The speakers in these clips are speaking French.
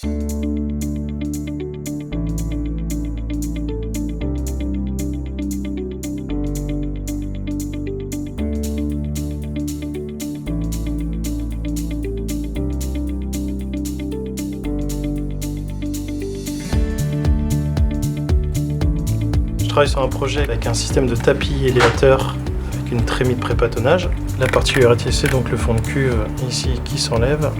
Je travaille sur un projet avec un système de tapis élévateur avec une trémie de pré-patonnage. La particularité, c'est donc le fond de cul ici qui s'enlève.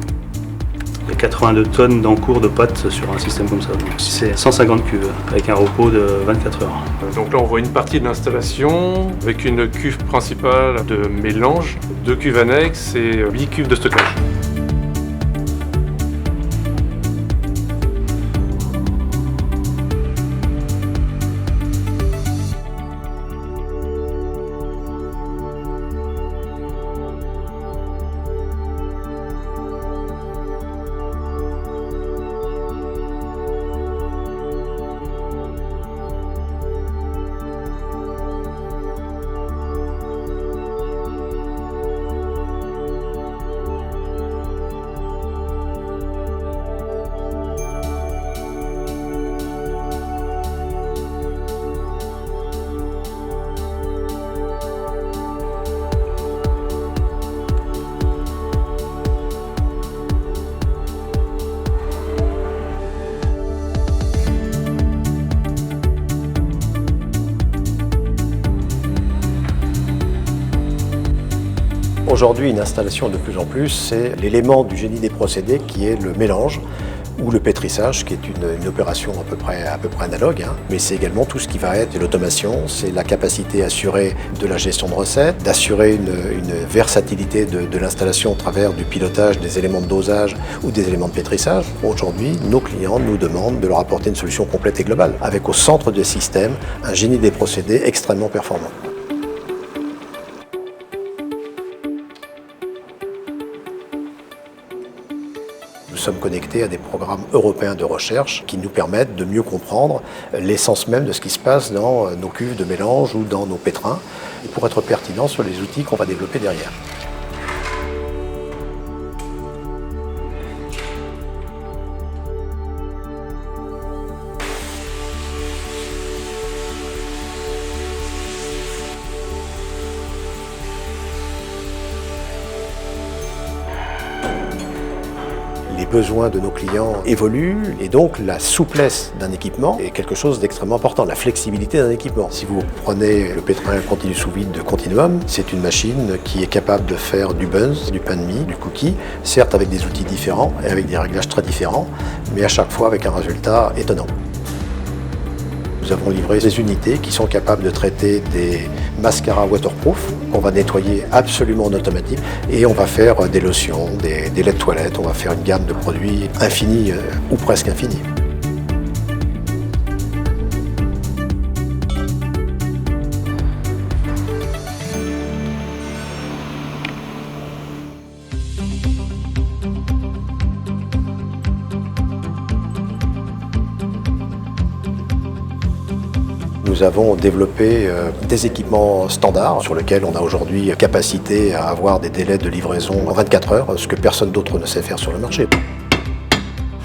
Il y a 82 tonnes d'encours de pâte sur un système comme ça. C'est 150 cuves avec un repos de 24 heures. Donc là on voit une partie de l'installation avec une cuve principale de mélange, 2 cuves annexes et 8 cuves de stockage. Aujourd'hui, une installation de plus en plus, c'est l'élément du génie des procédés qui est le mélange ou le pétrissage, qui est une opération à peu près analogue, mais c'est également tout ce qui va être de l'automation, c'est la capacité assurée de la gestion de recettes, d'assurer une versatilité de l'installation au travers du pilotage des éléments de dosage ou des éléments de pétrissage. Aujourd'hui, nos clients nous demandent de leur apporter une solution complète et globale, avec au centre du système un génie des procédés extrêmement performant. Nous sommes connectés à des programmes européens de recherche qui nous permettent de mieux comprendre l'essence même de ce qui se passe dans nos cuves de mélange ou dans nos pétrins, et pour être pertinent sur les outils qu'on va développer derrière. Les besoins de nos clients évoluent et donc la souplesse d'un équipement est quelque chose d'extrêmement important, la flexibilité d'un équipement. Si vous prenez le pétrin continu sous vide de Continuum, c'est une machine qui est capable de faire du buns, du pain de mie, du cookie, certes avec des outils différents et avec des réglages très différents, mais à chaque fois avec un résultat étonnant. Nous avons livré des unités qui sont capables de traiter des mascaras waterproof qu'on va nettoyer absolument en automatique et on va faire des lotions, des laits de toilette, on va faire une gamme de produits infinie ou presque infinie. Nous avons développé des équipements standards sur lesquels on a aujourd'hui capacité à avoir des délais de livraison en 24 heures, ce que personne d'autre ne sait faire sur le marché.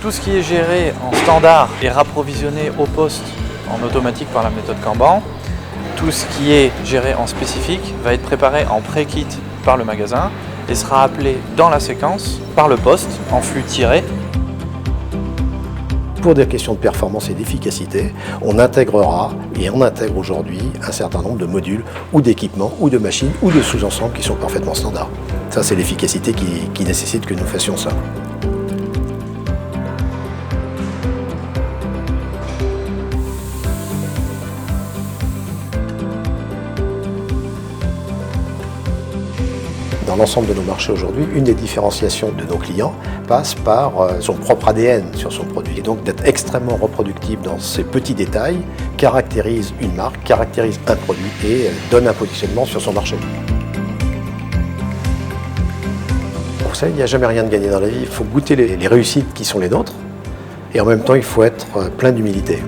Tout ce qui est géré en standard est rapprovisionné au poste en automatique par la méthode Kanban. Tout ce qui est géré en spécifique va être préparé en pré-kit par le magasin et sera appelé dans la séquence par le poste en flux tiré. Pour des questions de performance et d'efficacité, on intégrera et on intègre aujourd'hui un certain nombre de modules ou d'équipements ou de machines ou de sous-ensembles qui sont parfaitement standards. Ça, c'est l'efficacité qui nécessite que nous fassions ça. Dans l'ensemble de nos marchés aujourd'hui, une des différenciations de nos clients passe par son propre ADN sur son produit. Et donc d'être extrêmement reproductible dans ces petits détails caractérise une marque, caractérise un produit et donne un positionnement sur son marché. Vous savez, il n'y a jamais rien de gagné dans la vie. Il faut goûter les réussites qui sont les nôtres et en même temps il faut être plein d'humilité.